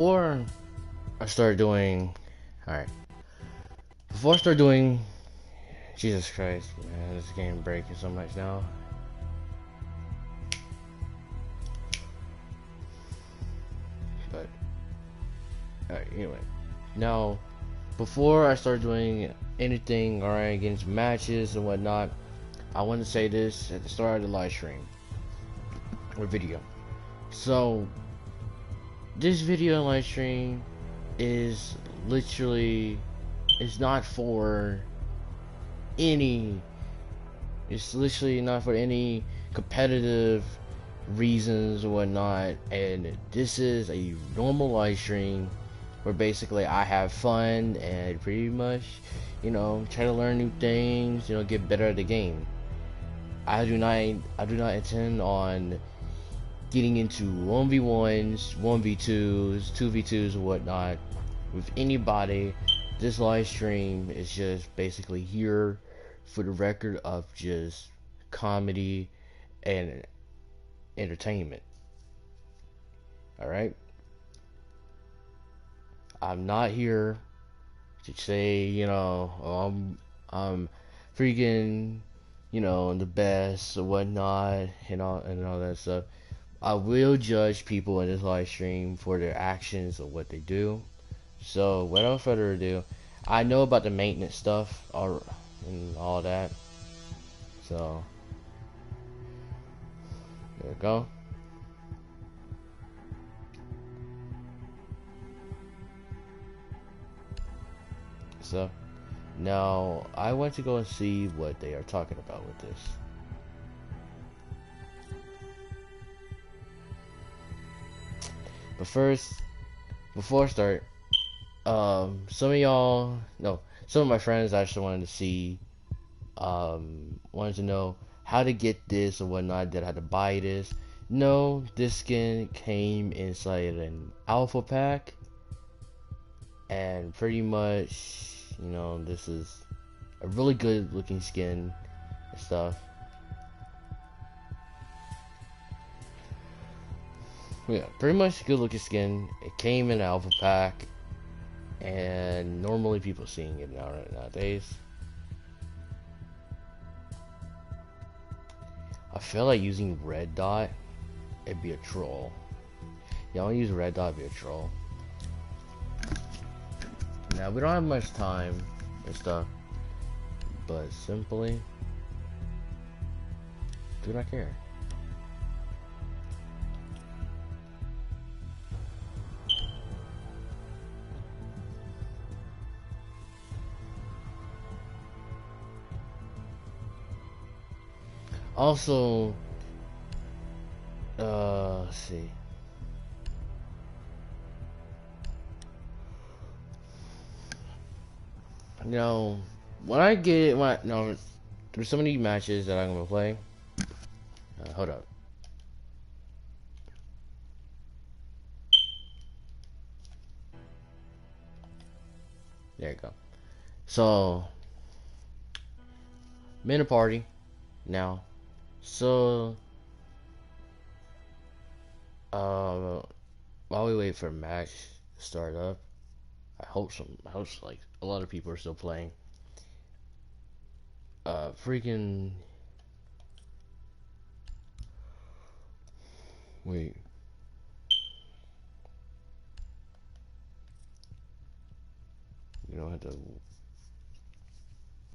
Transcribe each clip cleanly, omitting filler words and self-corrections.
Or I start doing, alright, before I start doing, Jesus Christ, man, this game breaking so much now. But, alright, anyway. Now, before I start doing anything, alright, getting some matches and whatnot, I want to say this at the start of the live stream, or video. So, this video and live stream is literally, it's not for any, it's literally not for any competitive reasons or whatnot, and this is a normal live stream where basically I have fun and pretty much, you know, try to learn new things, you know, get better at the game. I do not intend on getting into 1v1s, 1v2s, 2v2s or whatnot with anybody. This live stream is just basically here for the record of just comedy and entertainment. Alright? I'm not here to say, you know, oh, I'm freaking, you know, the best or whatnot and all that stuff. I will judge people in this live stream for their actions or what they do. So, without further ado, I know about the maintenance stuff and all that. So, there we go. So, now I went to go and see what they are talking about with this. But first, before I start, some of y'all, no, some of my friends actually wanted to see, wanted to know how to get this or whatnot, that I had to buy this. No, this skin came inside an alpha pack, and pretty much, you know, this is a really good looking skin and stuff. Yeah, pretty much good looking skin. It came in an alpha pack, and normally people seeing it nowadays. I feel like using red dot, it'd be a troll. Yeah, I'll use red dot, be a troll. Now we don't have much time and stuff, but simply do not care. Also, let's see. You know, no, there's so many matches that I'm gonna play. Hold up. There you go. So, I'm in a party now. So, while we wait for a match to start up, I hope like a lot of people are still playing. Freaking wait. You don't have to.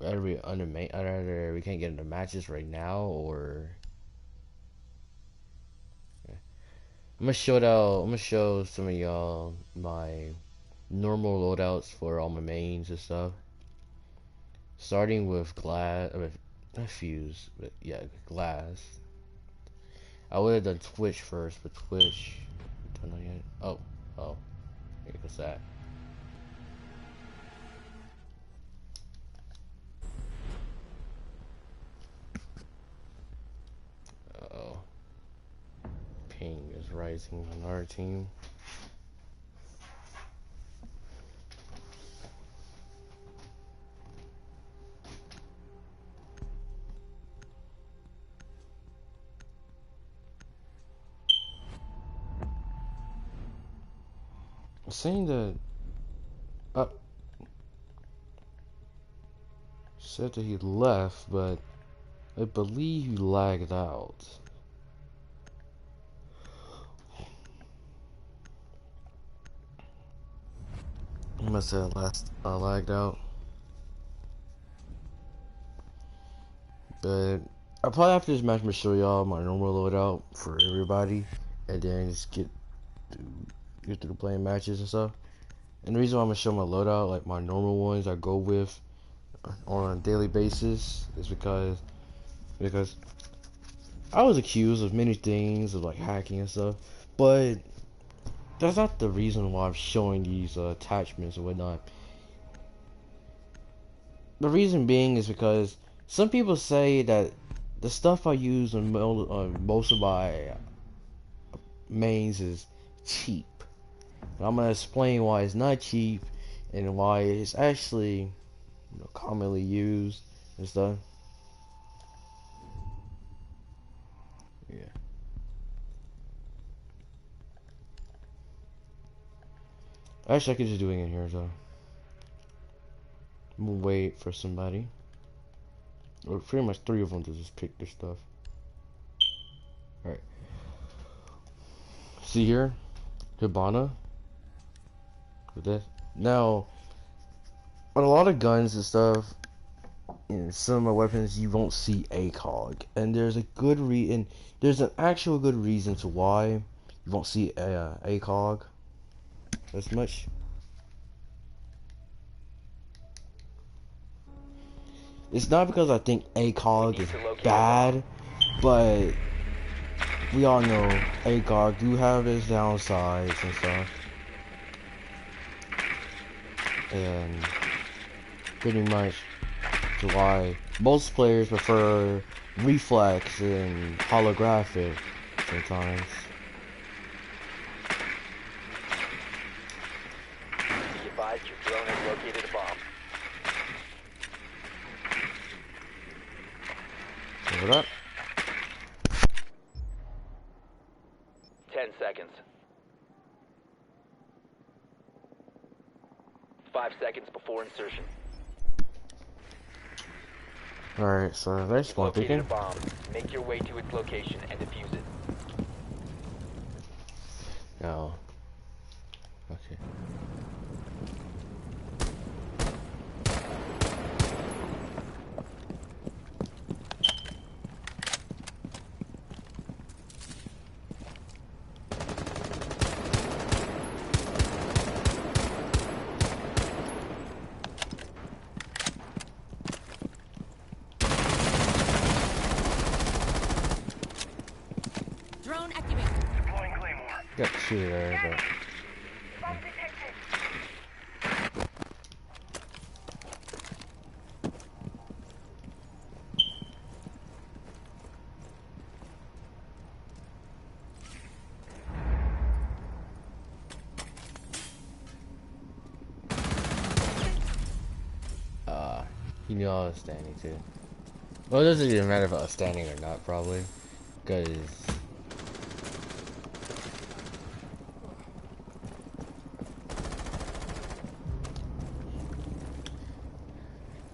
Either we can't get into matches right now, or I'm gonna show some of y'all my normal loadouts for all my mains and stuff. Starting with glass, not fuse, but yeah, glass. I would have done Twitch first, but Twitch, don't know yet. Oh, here goes that. Uh-oh. Ping is rising on our team. saying that uh, said that he left, but I believe he lagged out. He must have lagged out. But I probably after this match, I'm gonna show y'all my normal loadout for everybody, and then just get through playing matches and stuff. And the reason why I'm gonna show my loadout, like my normal ones I go with on a daily basis, is because I was accused of many things of like hacking and stuff, but that's not the reason why I'm showing these attachments and whatnot. The reason being is because some people say that the stuff I use on most of my mains is cheap. And I'm gonna explain why it's not cheap and why it's actually, you know, commonly used and stuff. Yeah. Actually, I could just do it in here, so I'm gonna wait for somebody, or pretty much three of them, to just pick their stuff. All right. See here, Hibana. With this. Now, on a lot of guns and stuff, in some of my weapons, you won't see ACOG, and there's a good reason. There's an actual good reason to why you won't see ACOG as much. It's not because I think ACOG is bad, but we all know ACOG do have its downsides and stuff, and pretty much to why most players prefer reflex and holographic sometimes. Be advised your drone has located a bomb. Over that. 10 seconds. 5 seconds before insertion. Alright, so there's one Located thinking. a bomb. Make your way to its location and defuse it. No. Okay. Drone activated. Deploying Claymore. Got two there, but Bomb detected. he knew I was standing too. Well, it doesn't even matter if I was standing or not, probably, because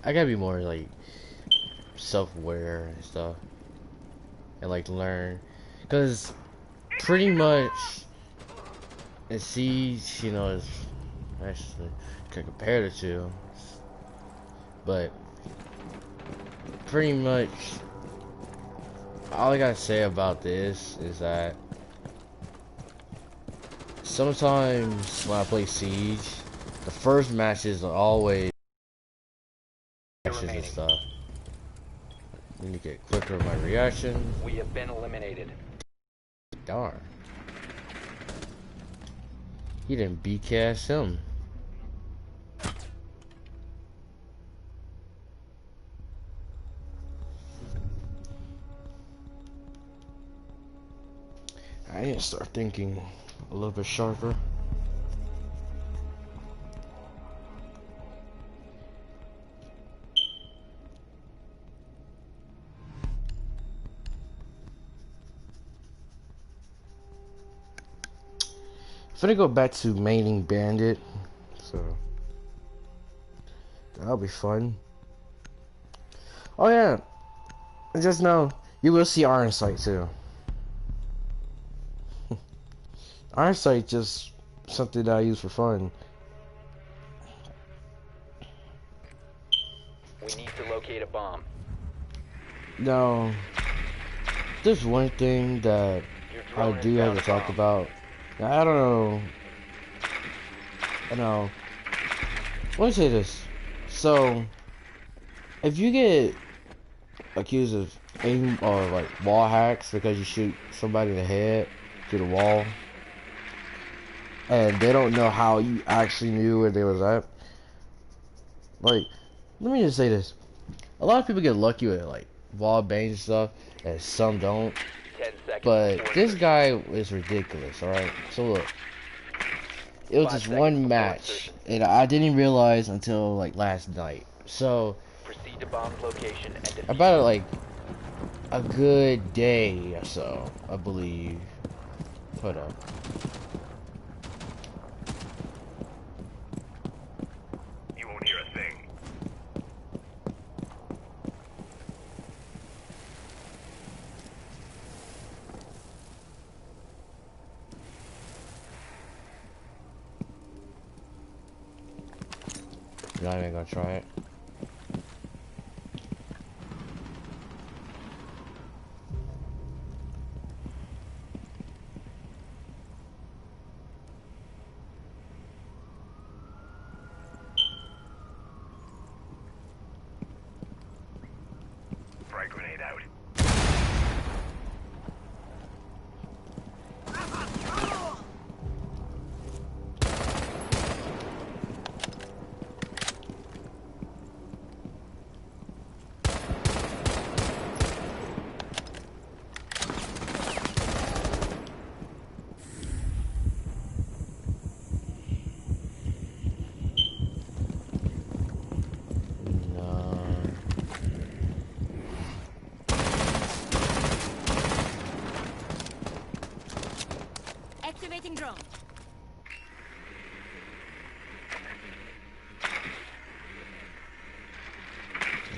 I gotta be more like self-aware and stuff, and like learn, because pretty much in Siege, you know, it's actually can compare the two, but pretty much all I gotta say about this is that sometimes when I play Siege, the first matches are always reactions and stuff. I need to get quicker with my reaction. We have been eliminated. Darn. He didn't BKS him. I need to start thinking a little bit sharper. Finna go back to maining bandit, so that'll be fun. Oh yeah, and just know you will see Iron Sight too. Iron Sight just something that I use for fun. We need to locate a bomb. Now, there's one thing that Your I drone do has have found to a talk bomb. about. Now, I don't know. I know. Let me say this. So, if you get accused of aim or like wall hacks because you shoot somebody in the head through the wall, and they don't know how you actually knew where they was at, like, let me just say this. A lot of people get lucky with like wall bangs and stuff, and some don't. 10 seconds But before this insertion. guy is ridiculous, alright? So look, it was 5 just seconds one before match, insertion. and I didn't realize until like last night. So, Proceed to bomb's location and defuse about it. like a good day or so, I believe. Hold up. You won't hear a thing. Not even gonna try it. Frag grenade out. No. Activating drone.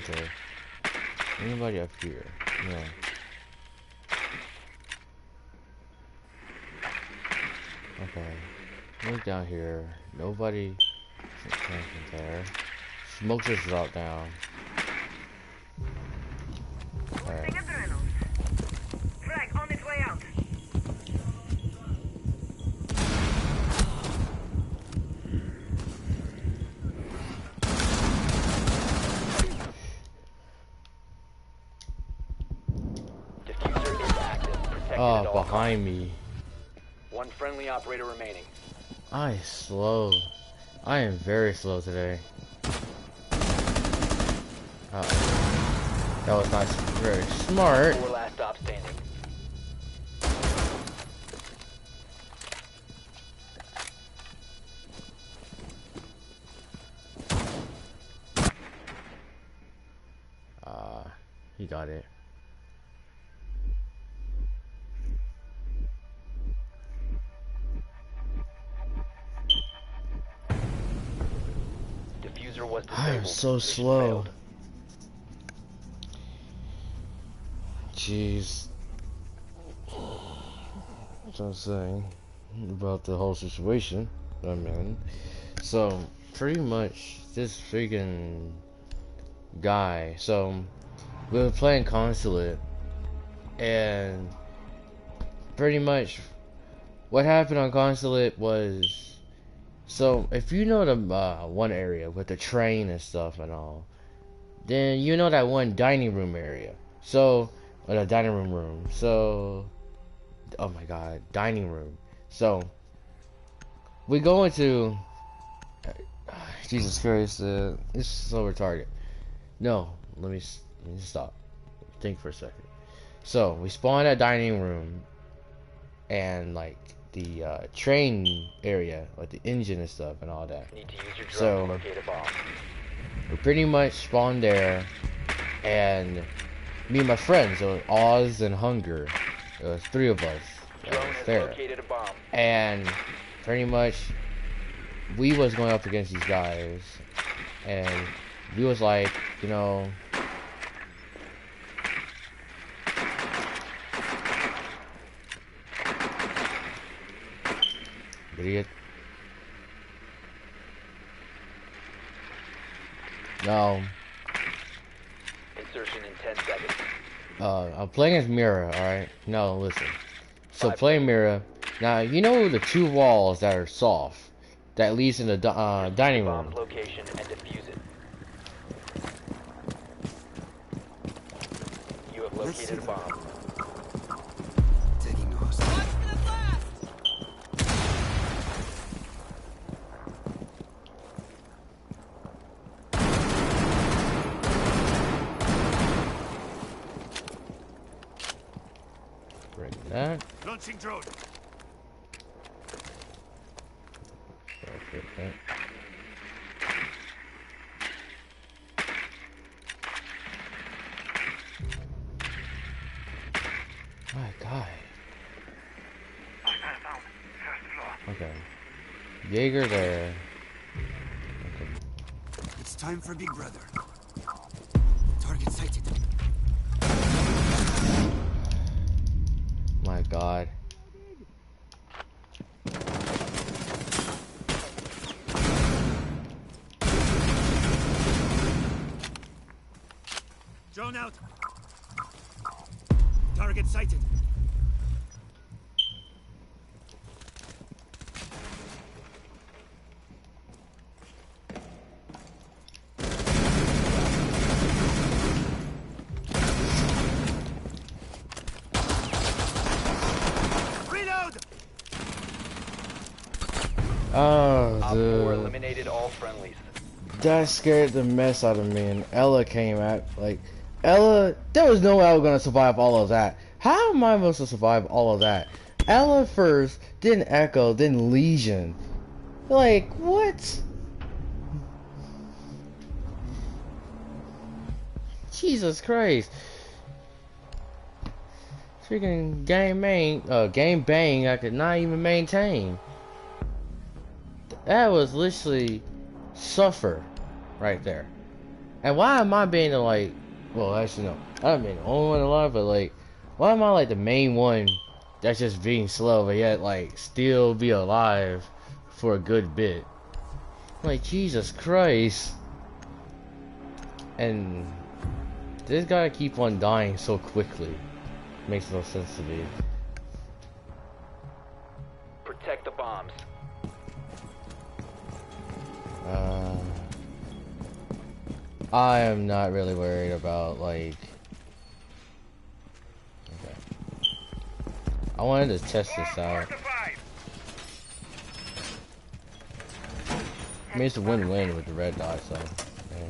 Okay. Anybody up here? No. Okay. Look down here. Nobody camping there. Smoke just dropped down. Alright. Boosting adrenals. Frag on its way out. Diffuser is active. Protected at Oh, all behind me. costs. One friendly operator remaining. I slow. I am very slow today. That was not very smart. 4 last stop standing. He got it. Diffuser was I am disabled. so Mission slow. failed. Jeez. That's what I'm saying about the whole situation I'm in. So, pretty much, this freaking guy. So, we were playing Consulate, and pretty much what happened on Consulate was, so if you know the one area with the train and stuff and all, then you know that one dining room area. So, or the dining room. So, oh my god, dining room. So, we go into, Jesus Christ, it's so retarded. No, let me stop. Think for a second. So, we spawn at dining room, and like the train area, like the engine and stuff and all that. Need to use your drone So, to locate a bomb. we pretty much spawned there, and me and my friends, so Oz and Hunger, it was 3 of us that Drone was has there. located a bomb. And pretty much we was going up against these guys, and we was like, you know, idiot. No. Insertion in 10 seconds. I'm playing as Mira, alright? No, listen. So 5 playing Mira. Now, you know the two walls that are soft that leads in the dining room. Bomb's location and defuse it. You have located a bomb. Taking the hostage. Watch for the blast! Break that. Launching drone. Perfect. Right. My God. Found. First floor. Okay. Jaeger there. Okay. It's time for Big Brother. Target sighted. My God. Drone out. Target sighted. Reload. Oh, Op 4 dude. eliminated all friendlies. That scared the mess out of me, and Ella came at, like, Ella, there was no way I was gonna survive all of that. How am I supposed to survive all of that? Ella first, then Echo, then Legion. Like, what? Jesus Christ. Freaking game bang I could not even maintain. That was literally suffer right there. And why am I being the, like, well, actually no, I'm being the only one alive, but like, why am I like the main one that's just being slow, but yet like still be alive for a good bit? Like, Jesus Christ. And this guy keep on dying so quickly. Makes no sense to me. Protect the bombs. I am not really worried about, like, okay. I wanted to test this out. I mean, it's a win-win with the red dot, so yeah.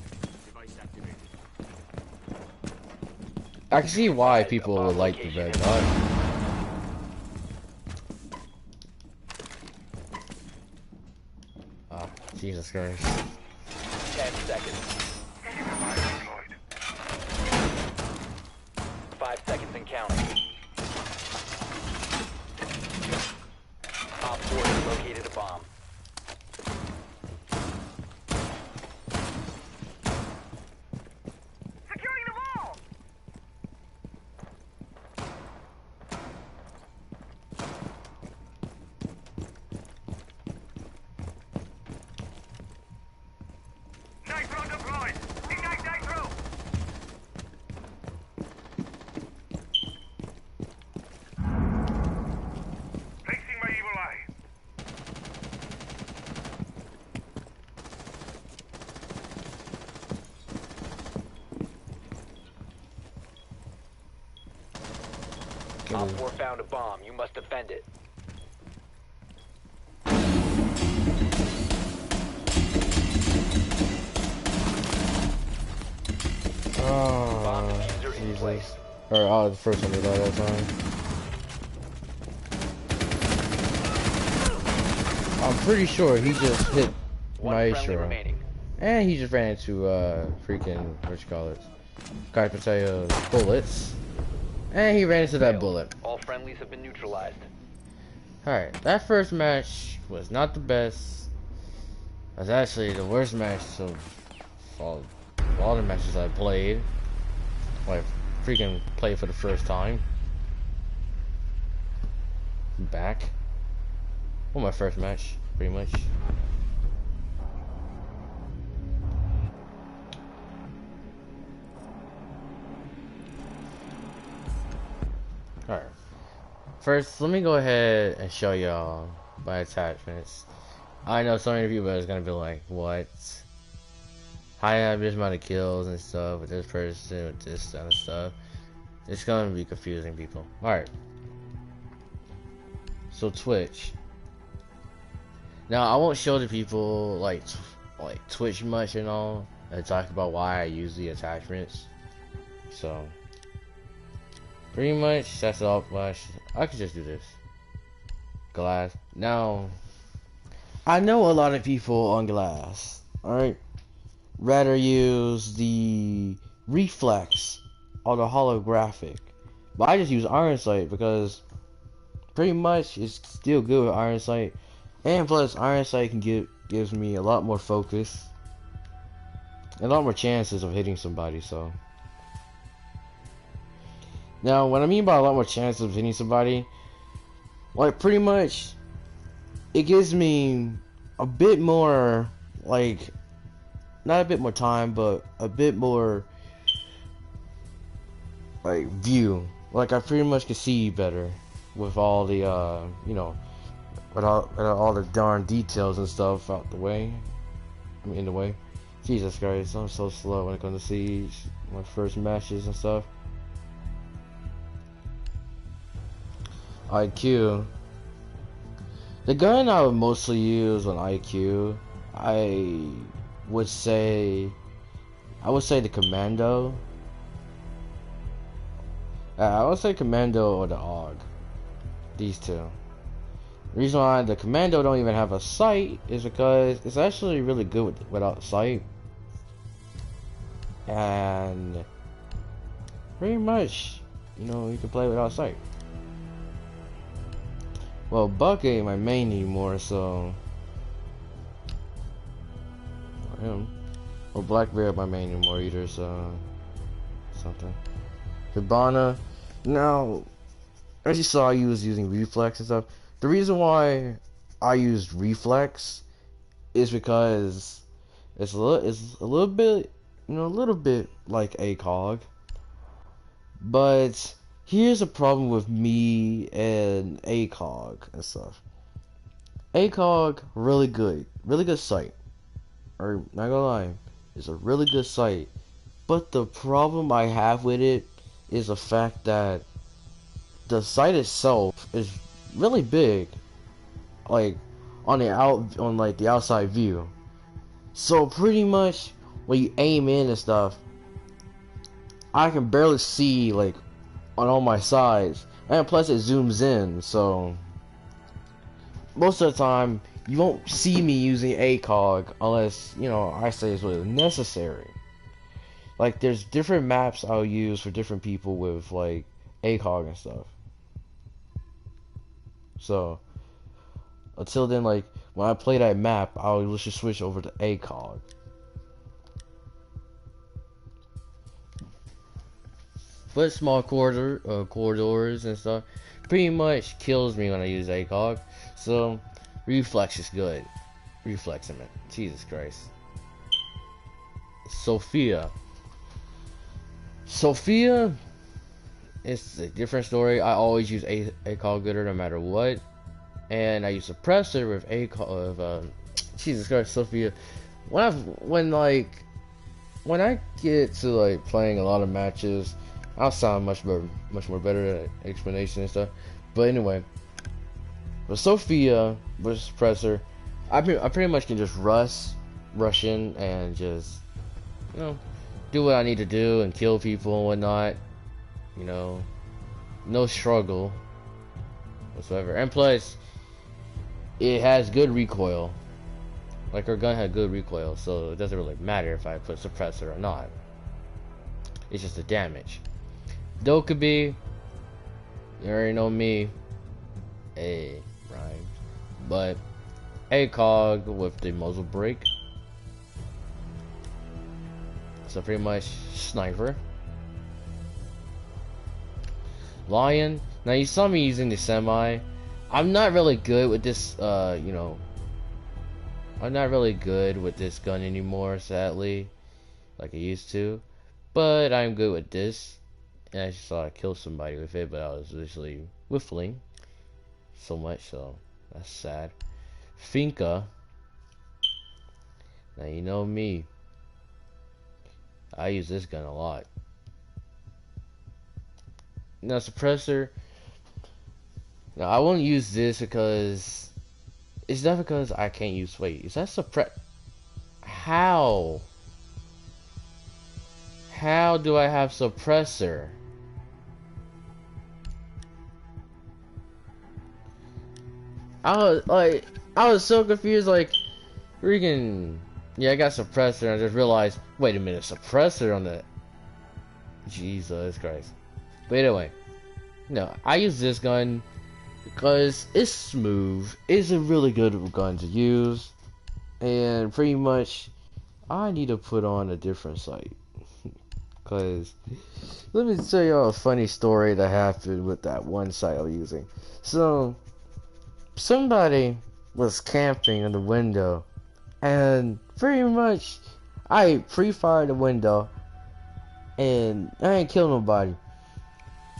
I can see why people would like the red dot. Ah, Jesus Christ. 10 seconds. 5 seconds and counting. Op 4 has located a bomb. Securing the wall. Nitro deployed. Ignite nitro. Placing my evil eye. Op 4 found a bomb. You must defend it. Bomb Oh, diffuser in place. Jesus. Or, oh, the first one to die that time. I'm pretty sure he just hit One friendly Maestro. remaining. And he just ran into, freaking, what you call it? Carpetaya bullets. And he ran into that bullet. All friendlies have been neutralized. Alright, that first match was not the best. It was actually the worst match of all the matches I played. Like, freaking played for the first time. Back. Well, my first match, pretty much. Alright. First, let me go ahead and show y'all my attachments. I know so many people is gonna be like, what? I have this amount of kills and stuff with this person, with this kind of stuff. It's gonna be confusing, people. Alright. So, Twitch. Now, I won't show the people, like Twitch much and all, and talk about why I use the attachments. So, pretty much, that's all. I could just do this. Glass. Now, I know a lot of people on Glass, alright, rather use the reflex or the holographic. But I just use Iron Sight because pretty much it's still good with Iron Sight. And plus, Iron Sight gives me a lot more focus. And a lot more chances of hitting somebody, so. Now, what I mean by a lot more chances of hitting somebody, like, pretty much, it gives me a bit more, like, not a bit more time, but a bit more, like, view. Like, I pretty much can see better with all the, you know, with all the darn details and stuff out the way. I mean, in the way. Jesus Christ, I'm so slow when it comes to Siege. My first matches and stuff. IQ. The gun I would mostly use on IQ, I would say the Commando. I would say Commando or the AUG. These two. The reason why the Commando don't even have a sight is because it's actually really good without sight. And pretty much, you know, you can play without sight. Well, Buck ain't my main anymore, so him. Well, Blackbeard my main anymore either, so something. Hibana. Now, as you saw, I was using reflex and stuff. The reason why I used reflex is because it's a little bit, you know, a little bit like ACOG. But here's a problem with me and ACOG and stuff. ACOG, really good sight. Or, not gonna lie, it's a really good sight. But the problem I have with it is the fact that the sight itself is really big, like on the outside view. So pretty much when you aim in and stuff, I can barely see like on all my sides, and plus it zooms in, so most of the time you won't see me using ACOG unless, you know, I say it's really necessary. Like, there's different maps I'll use for different people with like ACOG and stuff. So until then, like, when I play that map, I'll just switch over to ACOG. But small corridors and stuff pretty much kills me when I use ACOG. So reflex is good. Reflexing it. Jesus Christ. Sophia, it's a different story. I always use ACOG gooder no matter what, and I use suppressor with ACOG. Jesus Christ, Sophia. When I get to like playing a lot of matches, I'll sound much more better at explanation and stuff. But anyway, with Sophia with suppressor, I pretty much can just rush in and just, you know, do what I need to do and kill people and whatnot. You know, no struggle whatsoever. And plus, it has good recoil. Like, her gun had good recoil, so it doesn't really matter if I put suppressor or not. It's just the damage. Dokkaebi, you already know me. Hey, run. but ACOG with the muzzle brake. So pretty much sniper. Lion. Now you saw me using the semi. I'm not really good with this, you know, I'm not really good with this gun anymore, sadly, like I used to. But I'm good with this. And I just saw I killed somebody with it, but I was literally whiffling so much, so that's sad. Finka. Now you know me. I use this gun a lot. Now suppressor. Now I won't use this because it's not because I can't use. Wait, is that suppress? How? How do I have suppressor? I was so confused. Like, freaking. Yeah, I got suppressor, and I just realized. Wait a minute, suppressor on the. Jesus Christ. But anyway, no, I use this gun because it's smooth. It's a really good gun to use, and pretty much I need to put on a different sight. Cause let me tell y'all a funny story that happened with that one sight I was using. So somebody was camping in the window, and pretty much I pre-fired the window, and I ain't killed nobody.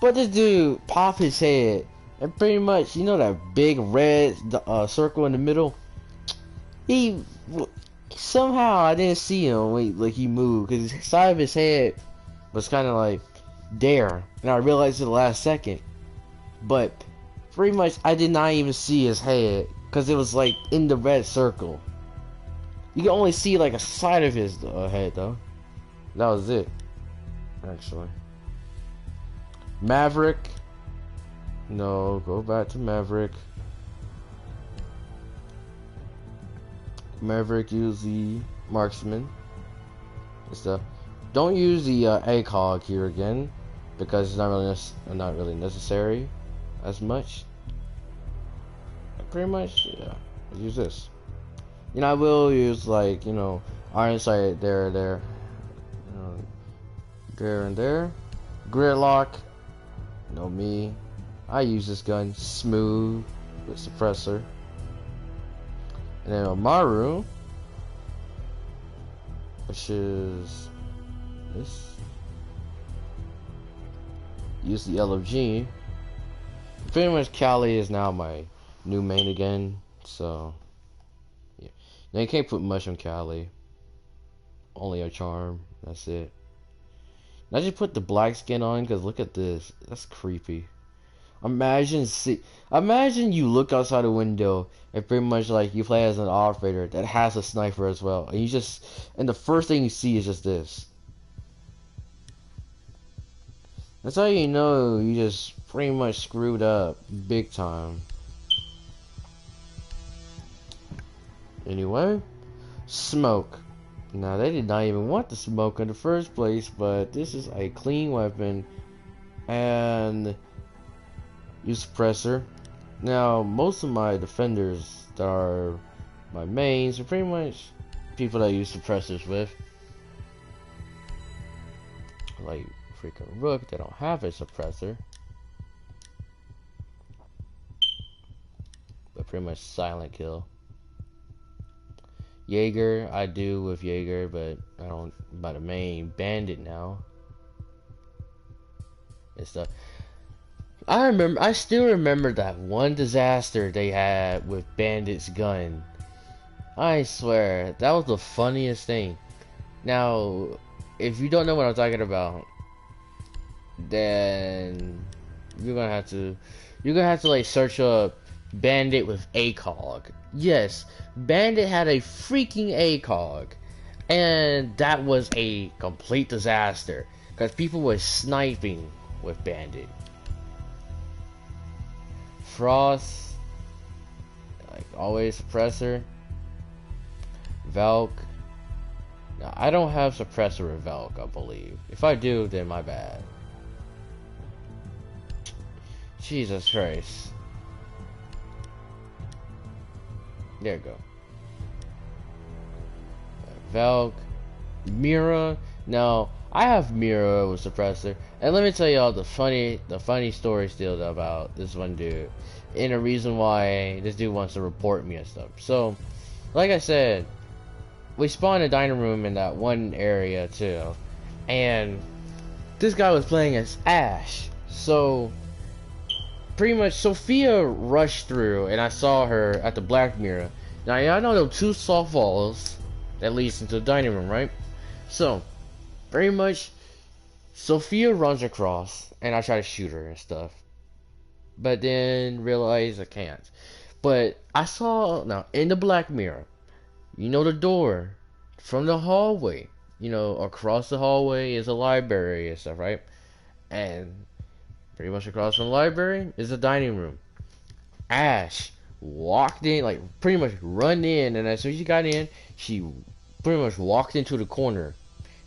But this dude popped his head, and pretty much, you know that big red circle in the middle? Somehow I didn't see him, like he moved, because the side of his head was kind of like there, and I realized it the last second. But pretty much I did not even see his head, because it was like in the red circle. You can only see like a side of his head though. That was it, actually. Maverick. No, go back to Maverick. Maverick, use the marksman and stuff. Don't use the ACOG here again because it's not really necessary as much. Pretty much, yeah. I'll use this. You know, I will use like, you know, iron sight there, there, there and there. Gridlock. Know me. I use this gun smooth with suppressor. And then Amaru, which is this. Use the LFG. Pretty much Cali is now my new main again, so yeah. Now you can't put much on Cali. Only a charm, that's it. Now just put the black skin on, because look at this. That's creepy. Imagine you look outside the window and pretty much like you play as an operator that has a sniper as well, and the first thing you see is just this. That's how you know you just pretty much screwed up big time. Anyway, smoke. Now they did not even want the smoke in the first place, but this is a clean weapon, and use suppressor. Now most of my defenders that are my mains are pretty much people that I use suppressors with, like freaking Rook. They don't have a suppressor, but pretty much silent kill. Jaeger, I do with Jaeger, but I don't by the main bandit now. And stuff. I still remember that one disaster they had with Bandit's gun. I swear, that was the funniest thing. Now, if you don't know what I'm talking about, then you're gonna have to like search up Bandit with ACOG. Yes, Bandit had a freaking ACOG, and that was a complete disaster because people were sniping with Bandit. Frost, like always, suppressor. Valk. Now, I don't have suppressor with Valk, I believe. If I do, then my bad. Jesus Christ. There you go. Valk, Mira. Now I have Mira with suppressor, and let me tell y'all the funny story still about this one dude, and the reason why this dude wants to report me and stuff. So, like I said, we spawned a dining room in that one area too, and this guy was playing as Ash. So pretty much Sophia rushed through, and I saw her at the black mirror. Now y'all know them two soft walls that leads into the dining room, right? So pretty much Sophia runs across, and I try to shoot her and stuff, but then realize I can't. But I saw, now in the black mirror, you know, the door from the hallway, you know, across the hallway is a library and stuff, right? And pretty much across from the library is a dining room. Ash walked in, like pretty much run in, and as soon as she got in, she pretty much walked into the corner.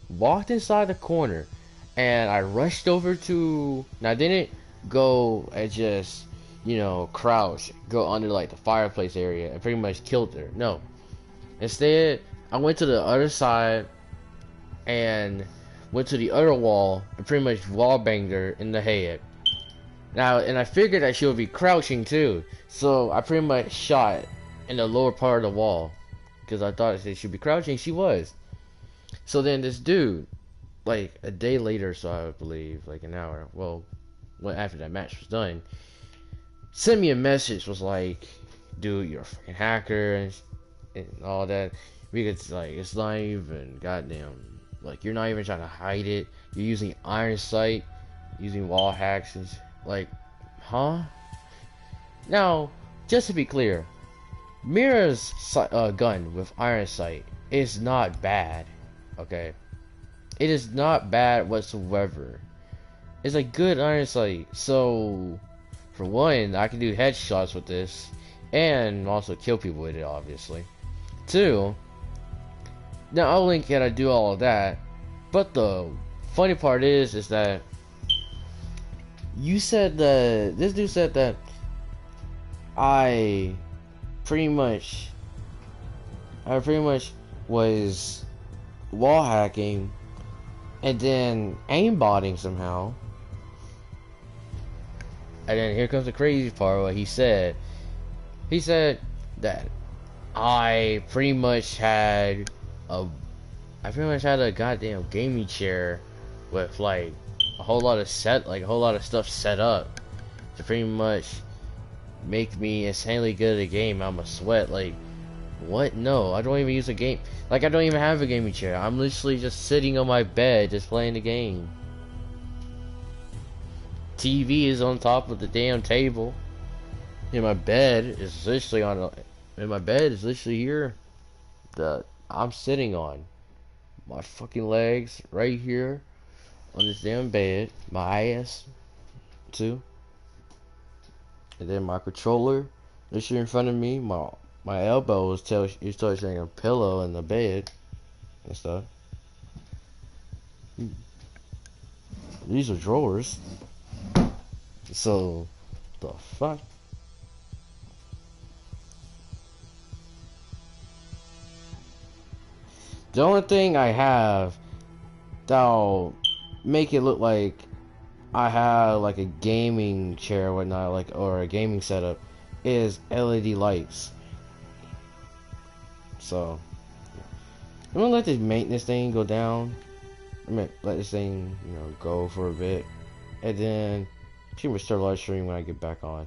Walked inside the corner, and I rushed over to, now I didn't go and just, you know, crouch, go under like the fireplace area and pretty much killed her. No. Instead, I went to the other side and went to the other wall and pretty much wall banged her in the head. Now, and I figured that she would be crouching too, so I pretty much shot in the lower part of the wall because I thought that she'd be crouching. She was. So then this dude, like a day later, so I believe, like an hour, well, after that match was done, sent me a message, was like, dude, you're a fucking hacker and all that, because like it's not even goddamn, like you're not even trying to hide it, you're using iron sight, using wall hacks, and like, huh? Now, just to be clear, Mira's gun with iron sight is not bad, okay? It is not bad whatsoever. It's a good iron sight, so for one, I can do headshots with this, and also kill people with it, obviously. Two, not only can I do all of that, but the funny part is that you said that, this dude said that I pretty much was wall hacking and then aimbotting somehow. And then here comes the crazy part, what he said. He said that I pretty much had a goddamn gaming chair with like a whole lot of stuff set up to pretty much make me insanely good at the game. I'm a sweat. Like, what? No, I don't even use a game. Like, I don't even have a gaming chair. I'm literally just sitting on my bed, just playing the game. TV is on top of the damn table. And my bed is literally here that I'm sitting on. My fucking legs right here on this damn bed. My ass too. And then my controller this here in front of me. My elbow is touching a pillow in the bed and stuff. These are drawers. So the fuck? The only thing I have that'll make it look like I have like a gaming chair or whatnot, like, or a gaming setup, is LED lights. So I'm gonna let this maintenance thing go down. Let this thing, you know, go for a bit, and then she will start live stream when I get back on.